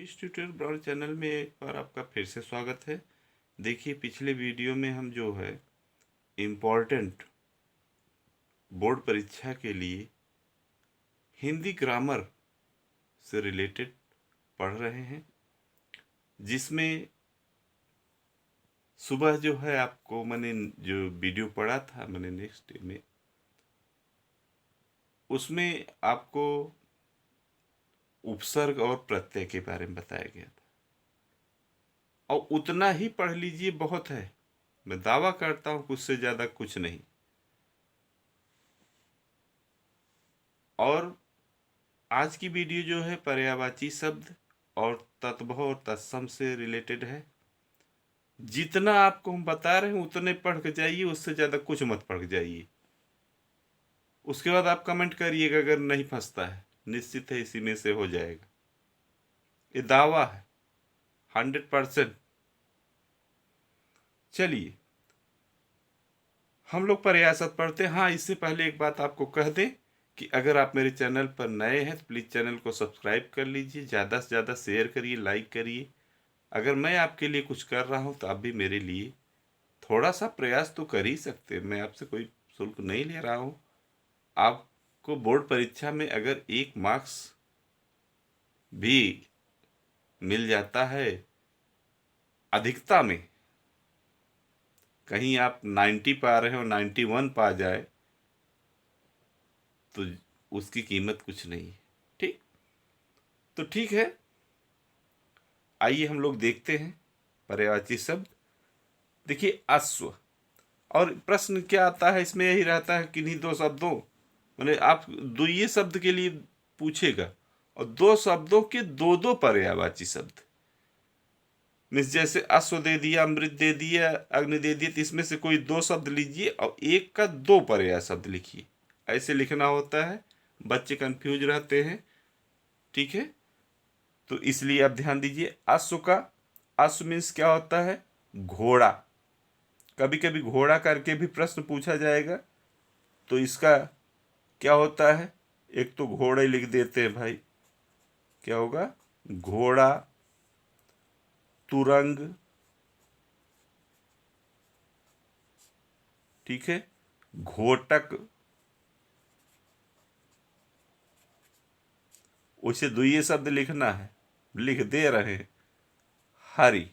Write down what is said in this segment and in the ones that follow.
English tutor broad channel में एक बार आपका फिर से स्वागत है। देखिए, पिछले वीडियो में हम जो है इम्पोर्टेंट बोर्ड परीक्षा के लिए हिंदी ग्रामर से रिलेटेड पढ़ रहे हैं, जिसमें सुबह जो है आपको मैंने जो वीडियो पढ़ा था मैंने नेक्स्ट डे में, उसमें आपको उपसर्ग और प्रत्यय के बारे में बताया गया था। और उतना ही पढ़ लीजिए, बहुत है। मैं दावा करता हूँ उससे ज़्यादा कुछ नहीं। और आज की वीडियो जो है पर्यायवाची शब्द और तत्भव और तत्सम से रिलेटेड है। जितना आपको हम बता रहे हैं उतने पढ़ के जाइए, उससे ज़्यादा कुछ मत पढ़ के जाइए। उसके बाद आप कमेंट करिएगा अगर नहीं फंसता है। निश्चित है इसी में से हो जाएगा, ये दावा है 100%। चलिए हम लोग प्रयासत पढ़ते हैं। हाँ, इससे पहले एक बात आपको कह दें कि अगर आप मेरे चैनल पर नए हैं तो प्लीज़ चैनल को सब्सक्राइब कर लीजिए, ज़्यादा से ज़्यादा शेयर करिए, लाइक करिए। अगर मैं आपके लिए कुछ कर रहा हूँ तो आप भी मेरे लिए थोड़ा सा प्रयास तो कर ही सकते हैं। मैं आपसे कोई शुल्क नहीं ले रहा हूँ। आपको बोर्ड परीक्षा में अगर 1 मार्क्स भी मिल जाता है अधिकता में, कहीं आप 90 पा रहे हो 91 पा जाए तो उसकी कीमत कुछ नहीं है। ठीक, तो ठीक है, आइए हम लोग देखते हैं पर्यायवाची शब्द। देखिए, अश्व। और प्रश्न क्या आता है इसमें, यही रहता है किन्हीं दो शब्दों, मतलब आप द्वितीय शब्द के लिए पूछेगा और दो शब्दों के दो दो पर्यायवाची शब्द। मिस जैसे अश्व दे दिया, अमृत दे दिया, अग्नि दे दिया, तो इसमें से कोई दो शब्द लीजिए और एक का दो पर्याय शब्द लिखिए। ऐसे लिखना होता है, बच्चे कंफ्यूज रहते हैं। ठीक है, तो इसलिए आप ध्यान दीजिए। अश्व का, अश्व मीन्स क्या होता है, घोड़ा। कभी कभी घोड़ा करके भी प्रश्न पूछा जाएगा, तो इसका क्या होता है, एक तो घोड़े लिख देते हैं भाई, क्या होगा, घोड़ा, तुरंग। ठीक है, घोटक। उसे द्वितीय शब्द लिखना है, लिख दे रहे हैं, हरि।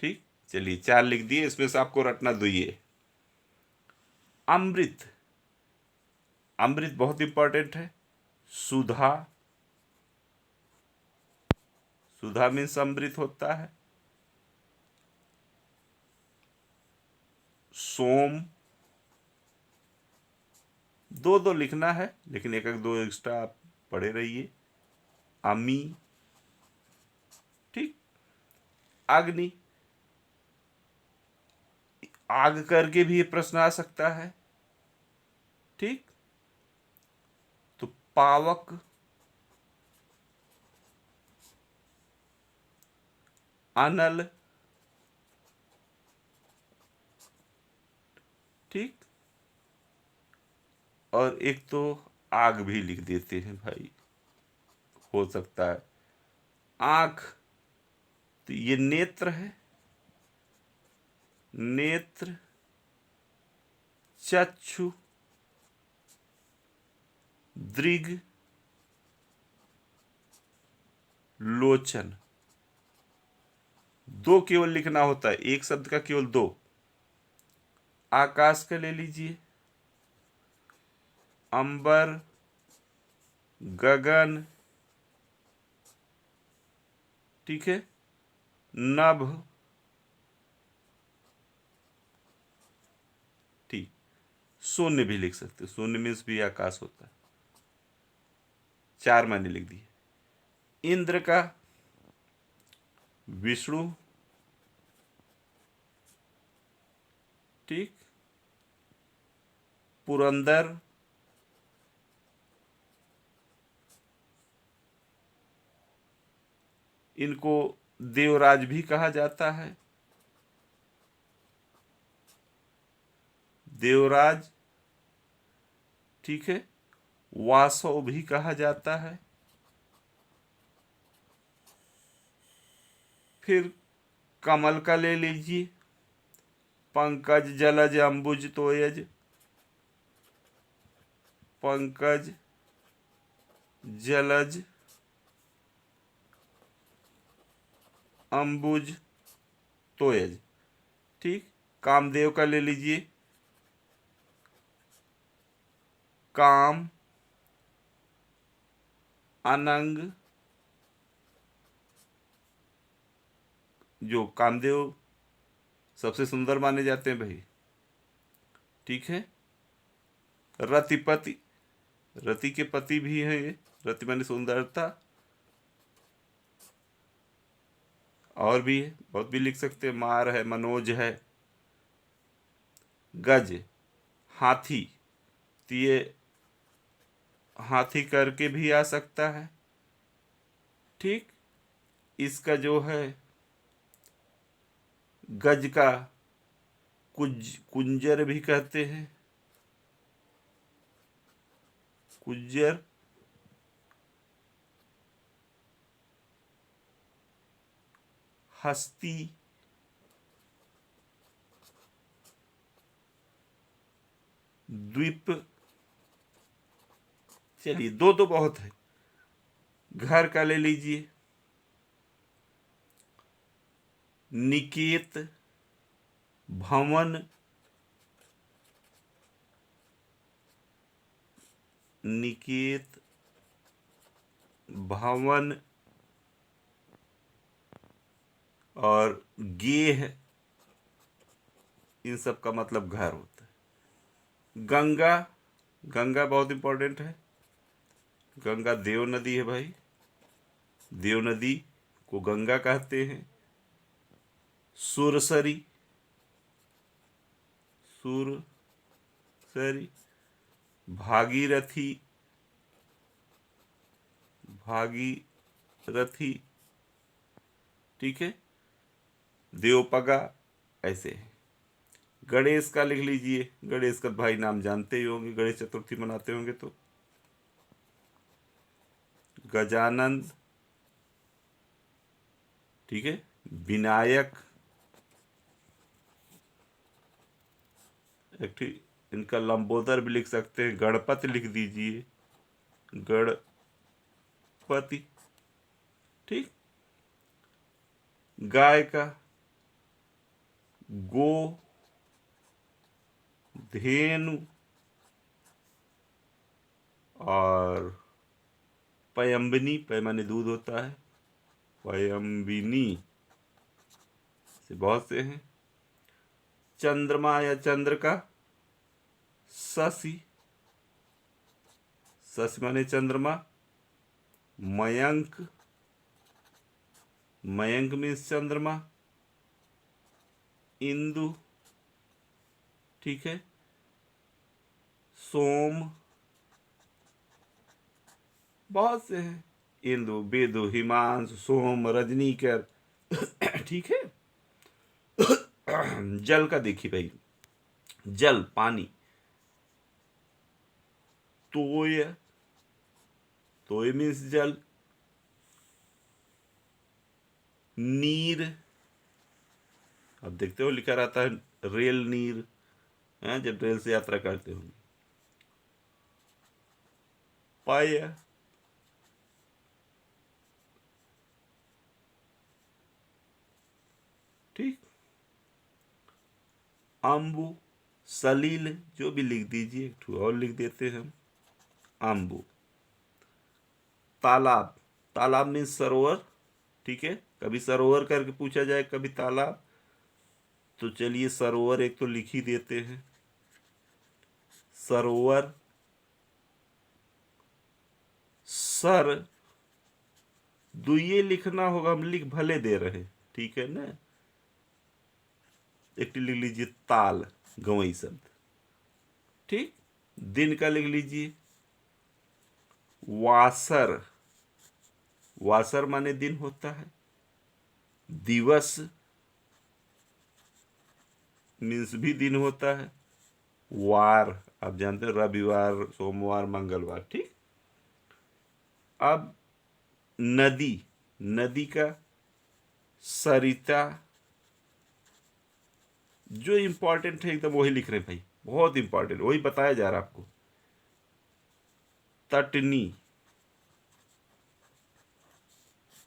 ठीक, चलिए 4 लिख दिए, इसमें से आपको रटना द्वितीय। अमृत, अमृत बहुत इंपॉर्टेंट है। सुधा, सुधा मीन्स अमृत होता है। सोम, दो दो लिखना है, लेकिन एक एक दो एक्स्ट्रा आप पढ़े रहिए। अमी। ठीक, अग्नि, आग करके भी ये प्रश्न आ सकता है। ठीक, तो पावक, अनल। ठीक, और एक तो आग भी लिख देते हैं भाई, हो सकता है। आंख, तो ये नेत्र है, नेत्र। चक्षु, दृग, लोचन। दो केवल लिखना होता है, एक शब्द का केवल दो। आकाश का ले लीजिए, अंबर, गगन। ठीक है, नभ। ठीक, शून्य भी लिख सकते, शून्य मीन्स भी आकाश होता है। 4 मैंने लिख दिए। इंद्र का, विष्णु। ठीक, पुरंदर, इनको देवराज भी कहा जाता है, देवराज। ठीक है, वासव भी कहा जाता है। फिर कमल का ले लीजिए, पंकज जलज अंबुज तोयज, पंकज जलज अंबुज तोयज। ठीक। कामदेव का ले लीजिए, काम अनंग, जो कामदेव सबसे सुंदर माने जाते हैं भाई। ठीक है। रतिपति, रति के पति भी हैं ये, रति माने सुंदरता। और भी है, बहुत भी लिख सकते हैं, मार है, मनोज है। गज हाथी, तो ये हाथी करके भी आ सकता है। ठीक। इसका जो है गज का कुंजर भी कहते हैं, कुंजर। हस्ती, द्वीप। चलिए, दो दो बहुत है। घर का ले लीजिए, निकेत, भवन, निकेत, भवन और गेह, इन सब का मतलब घर होता है। गंगा, गंगा बहुत इंपॉर्टेंट है। गंगा देव नदी है भाई, देव नदी को गंगा कहते हैं। सुरसरी, सुरसरी। भागीरथी, भागीरथी। ठीक है। देवपगा, ऐसे है। गणेश का लिख लीजिए, गणेश का भाई नाम जानते ही होंगे, गणेश चतुर्थी मनाते होंगे तो। गजानन। ठीक है। विनायक, एक इनका लंबोदर भी लिख सकते हैं, गणपति लिख दीजिए, गणपति। ठीक। गाय का गो, धेनु और पयम्बिनी, पैमाने दूध होता है, पयम्बिनी से बहुत से हैं। चंद्रमा या चंद्र का शशि, शशि माने चंद्रमा। मयंक, मयंक मीन्स चंद्रमा। इंदु, ठीक है। सोम, बहुत से हैं, इंदु, बेदु, हिमांशु, सोम, रजनीकर। ठीक है। जल का देखिए भाई, जल पानी, तोय, तोय मीन्स जल। नीर, अब देखते हो लिखा रहता है रेल नीर, है जब रेल से यात्रा करते होंगे। पाय, ठीक। आम्बू, सलील, जो भी लिख दीजिए, एक ठो और लिख देते हैं हम, आम्बू। तालाब, तालाब मीन्स सरोवर। ठीक है। कभी सरोवर करके पूछा जाए, कभी तालाब, तो चलिए सरोवर एक तो लिख ही देते हैं, सरोवर। सर, दुइये लिखना होगा, हम लिख भले दे रहे, ठीक है ना। एक लिख लीजिए ताल, गवई शब्द। ठीक। दिन का लिख लीजिए वासर, वासर माने दिन होता है। दिवस मीन्स भी दिन होता है। वार, आप जानते हैं रविवार, सोमवार, मंगलवार। ठीक। अब नदी, नदी का सरिता, जो इंपॉर्टेंट है एकदम वही लिख रहे हैं भाई, बहुत इंपॉर्टेंट, वही बताया जा रहा है आपको। तटनी,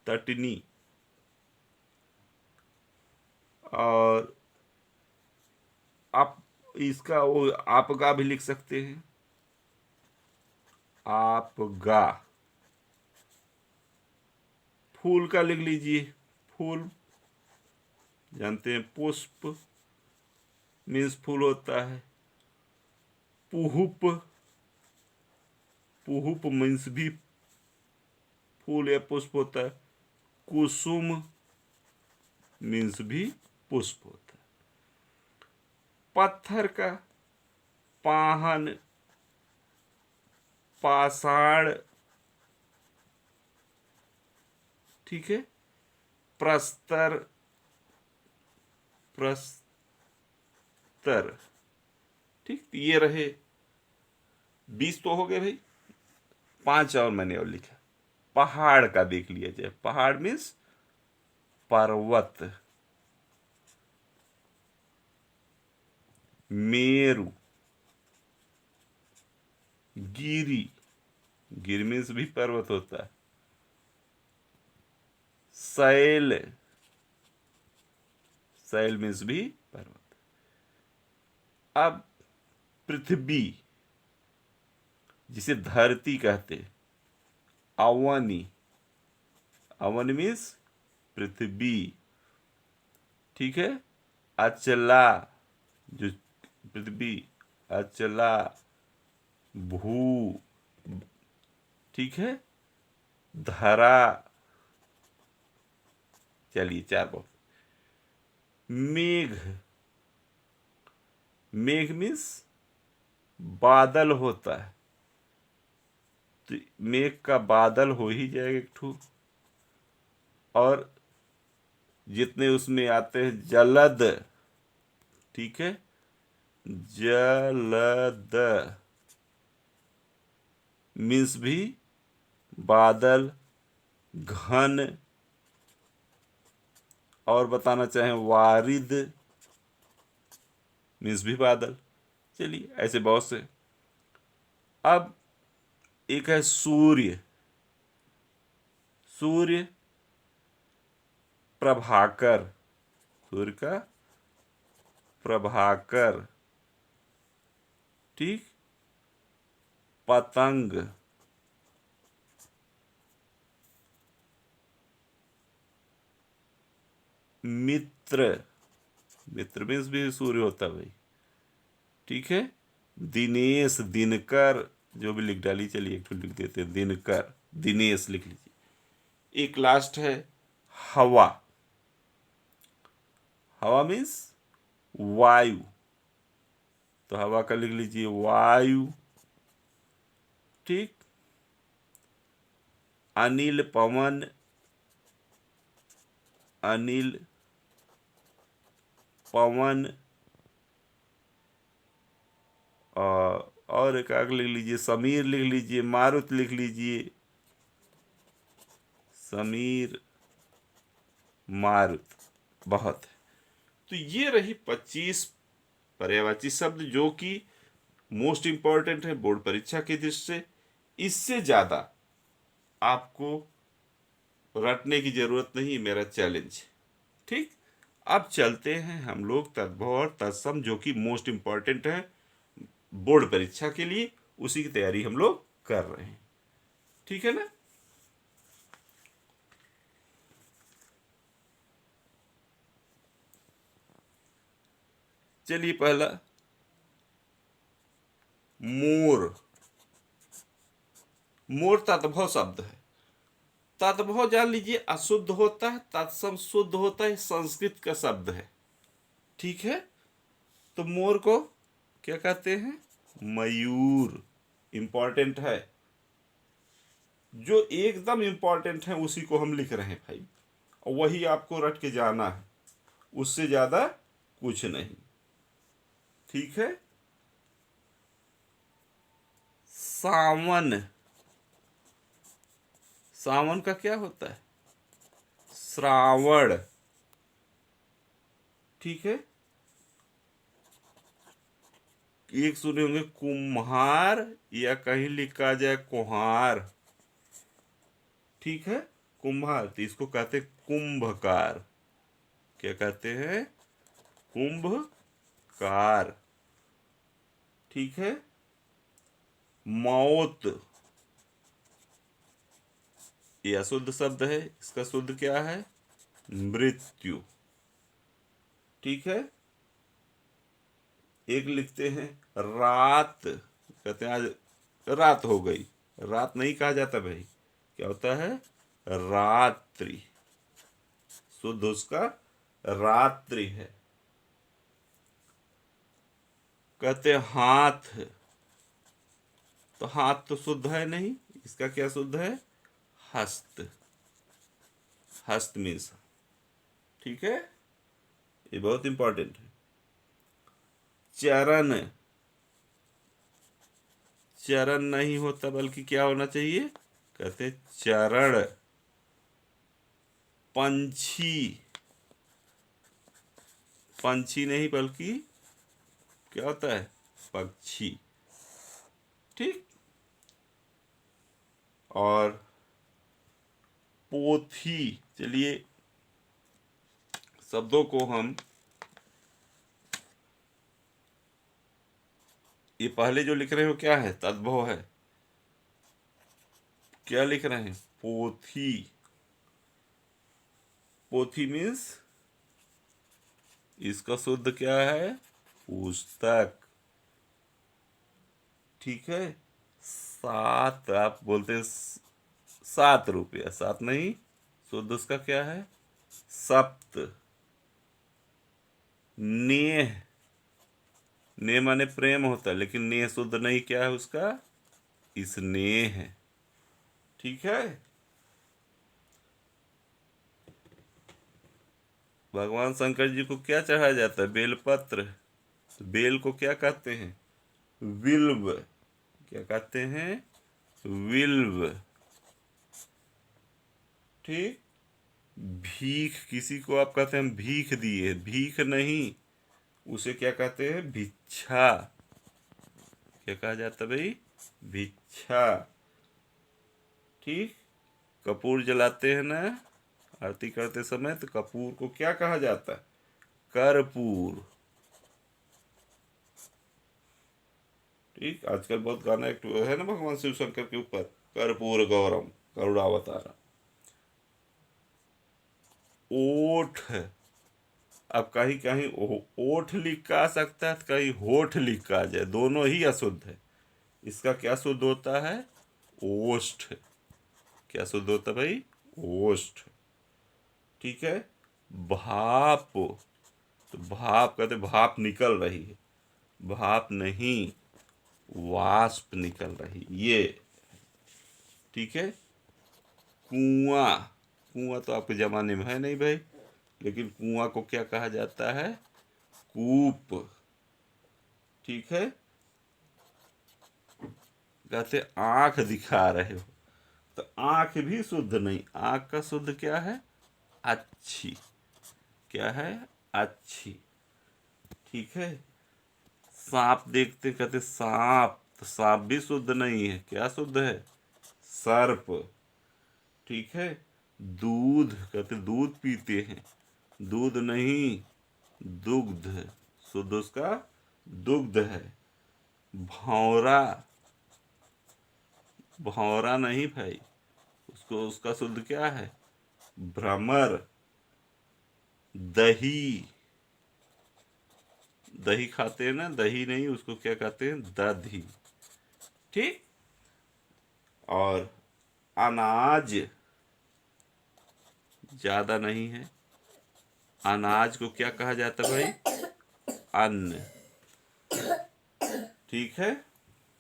तटनी, और आप इसका वो आपगा भी लिख सकते हैं, आपगा। फूल का लिख लीजिए, फूल, जानते हैं पुष्प मीन्स फूल होता है। पुहुप, पुहुप मीन्स भी फूल या पुष्प होता है। कुसुम मीन्स भी पुष्प होता है। पत्थर का पाहन, पाषाण, ठीक है। प्रस्तर, प्रस्तर, ठीक। ये रहे 20 तो हो गए भाई, 5 और मैंने और लिखा। पहाड़ का देख लिया जाए, पहाड़ मीन्स पर्वत। मेरु, गिरी, गिर मीन्स भी पर्वत होता है। शैल, शैल मीन्स भी पर्वत। अब पृथ्वी, जिसे धरती कहते, अवनी, अवन मीन्स पृथ्वी, ठीक है। अचला, जो पृथ्वी, अचला, भू, ठीक है। धरा, चलिए 4 बहुत। मेघ, मेघ मीन्स बादल होता है, तो मेघ का बादल हो ही जाएगा एक ठू। और जितने उसमें आते हैं जलद, ठीक है, जलद मीन्स भी बादल, घन, और बताना चाहें वारिद मीन्स भी बादल। चलिए ऐसे बहुत से। अब एक है सूर्य, सूर्य, प्रभाकर, सूर्य का प्रभाकर, ठीक। पतंग, मित्र, मित्र मीन्स भी सूर्य होता है भाई, ठीक है। दिनेश, दिनकर, जो भी लिख डाली, चलिए एक तो लिख देते हैं दिनकर, दिनेश लिख लीजिए। एक लास्ट है हवा, हवा मीन्स वायु, तो हवा का लिख लीजिए वायु, ठीक। अनिल, पवन, अनिल, पवन, और एक आग लिख लीजिए समीर, लिख लीजिए मारुत, लिख लीजिए समीर, मारुत, बहुत है। तो ये रही 25 पर्यायवाची शब्द जो कि मोस्ट इंपॉर्टेंट है बोर्ड परीक्षा की दृष्टि से। इससे ज्यादा आपको रटने की जरूरत नहीं, मेरा चैलेंज, ठीक। अब चलते हैं हम लोग तद्भव और तत्सम, जो कि मोस्ट इंपॉर्टेंट है बोर्ड परीक्षा के लिए, उसी की तैयारी हम लोग कर रहे हैं, ठीक है ना। चलिए पहला मोर, मोर तद्भव शब्द है। तद्भव जान लीजिए अशुद्ध होता है, तत्सम शुद्ध होता है, संस्कृत का शब्द है, ठीक है। तो मोर को क्या कहते हैं, मयूर, इंपॉर्टेंट है। जो एकदम इंपॉर्टेंट है उसी को हम लिख रहे हैं भाई, और वही आपको रट के जाना है, उससे ज्यादा कुछ नहीं, ठीक है। सावन, सावन का क्या होता है, श्रावण, ठीक है। एक सुने होंगे कुम्हार, या कहीं लिखा जाए कुम्हार, ठीक है। कुम्हार, तो इसको कहते हैं कुंभकार। क्या कहते हैं? कुंभकार, ठीक है। मौत, ये अशुद्ध शब्द है, इसका शुद्ध क्या है? मृत्यु, ठीक है। एक लिखते हैं रात, कहते हैं आज रात हो गई। रात नहीं कहा जाता भाई, क्या होता है? रात्रि, शुद्ध उसका रात्रि है। कहते हैं हाथ, तो हाथ तो शुद्ध है नहीं, इसका क्या शुद्ध है? हस्त, हस्त मीन्स, ठीक है। ये बहुत इंपॉर्टेंट है। चरण, चरण नहीं होता बल्कि क्या होना चाहिए? कहते हैं चरण। पंछी, पंछी नहीं बल्कि क्या होता है? पक्षी, ठीक। और पोथी, चलिए शब्दों को हम, ये पहले जो लिख रहे हो क्या है? तद्भव है। क्या लिख रहे हैं? पोथी। पोथी मीन्स, इसका शुद्ध क्या है? पुस्तक, ठीक है। सात, आप बोलते हैं 7 रुपया, सात नहीं, शुद्ध उसका क्या है? सप्त। नेह, नेह माने प्रेम होता है, लेकिन नेह शुद्ध नहीं, क्या है उसका? स्नेह, ठीक है। भगवान शंकर जी को क्या चढ़ाया जाता है? बेलपत्र। तो बेल को क्या कहते हैं? विल्व। क्या कहते हैं? विल्व, ठीक। भीख, किसी को आप कहते हैं भीख दिए, भीख नहीं, उसे क्या कहते हैं? भिक्षा। क्या कहा जाता है भाई? भिक्षा, ठीक। कपूर जलाते हैं ना आरती करते समय, तो कपूर को क्या कहा जाता है? कर्पूर, ठीक। आजकल बहुत गाना एक है ना भगवान शिव शंकर के ऊपर, कर्पूर गौरम करुणावतारम। ओठ, अब कहीं कहीं ओठ लिख का आ सकता है, कहीं होठ लिख का आ जाए, दोनों ही अशुद्ध है। इसका क्या शुद्ध होता है? ओष्ठ। क्या शुद्ध होता है भाई? ओष्ठ, ठीक है। भाप, तो भाप कहते भाप निकल रही है, भाप नहीं, वाष्प निकल रही, ये, ठीक है। कुआं, कुआं तो आपके जमाने में है नहीं भाई, लेकिन कुआं को क्या कहा जाता है? कूप, ठीक है। कहते आंख दिखा रहे हो, तो आंख भी शुद्ध नहीं, आंख का शुद्ध क्या है? अच्छी, क्या है? अच्छी, ठीक है। सांप देखते कहते सांप, तो सांप भी शुद्ध नहीं है, क्या शुद्ध है? सर्प, ठीक है। दूध, कहते दूध पीते हैं, दूध नहीं, दुग्ध, शुद्ध उसका दुग्ध है। भौरा, भौरा नहीं भाई, उसको उसका शुद्ध क्या है? भ्रमर। दही, दही खाते हैं ना, दही नहीं, उसको क्या कहते हैं? दधी, ठीक। और अनाज, ज्यादा नहीं है, अनाज को क्या कहा जाता है भाई? अन्न, ठीक है।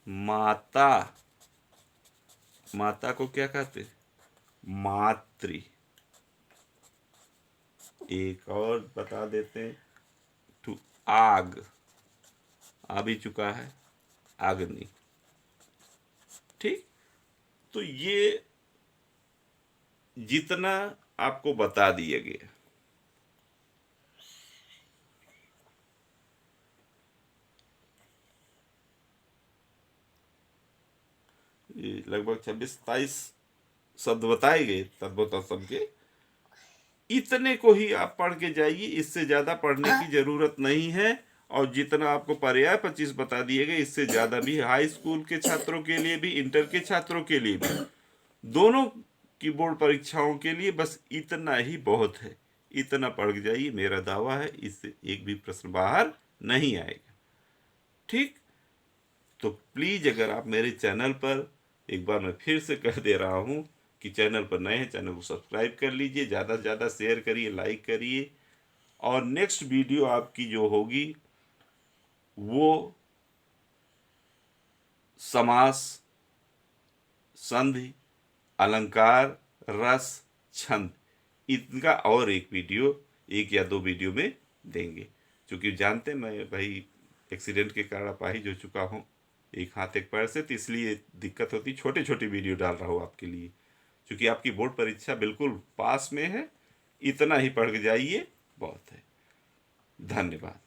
माता, माता को क्या कहते? मातृ। एक और बता देते हैं, तो आग, आ भी चुका है, अग्नि, ठीक। तो ये जितना आपको बता दिया गया, लगभग 26-27 शब्द बताए गए तद्भुतम के, इतने को ही आप पढ़ के जाइए, इससे ज़्यादा पढ़ने की ज़रूरत नहीं है। और जितना आपको पर्याय 25 बता दिए गए, इससे ज़्यादा भी हाई स्कूल के छात्रों के लिए भी, इंटर के छात्रों के लिए भी, दोनों की बोर्ड परीक्षाओं के लिए बस इतना ही बहुत है। इतना पढ़ के जाइए, मेरा दावा है इससे एक भी प्रश्न बाहर नहीं आएगा। ठीक, तो प्लीज़ अगर आप मेरे चैनल पर, एक बार मैं फिर से कह दे रहा हूँ कि चैनल पर नए हैं, चैनल को सब्सक्राइब कर लीजिए, ज़्यादा से ज़्यादा शेयर करिए, लाइक करिए। और नेक्स्ट वीडियो आपकी जो होगी वो समास, संधि, अलंकार, रस, छंद, इनका और एक वीडियो, 1 या 2 वीडियो में देंगे। क्योंकि जानते मैं भाई एक्सीडेंट के कारण अपाहिज हो चुका हूँ, एक हाथ एक पैर से, तो इसलिए दिक्कत होती, छोटे छोटे वीडियो डाल रहा हूँ आपके लिए। क्योंकि आपकी बोर्ड परीक्षा बिल्कुल पास में है, इतना ही पढ़ के जाइए, बहुत है। धन्यवाद।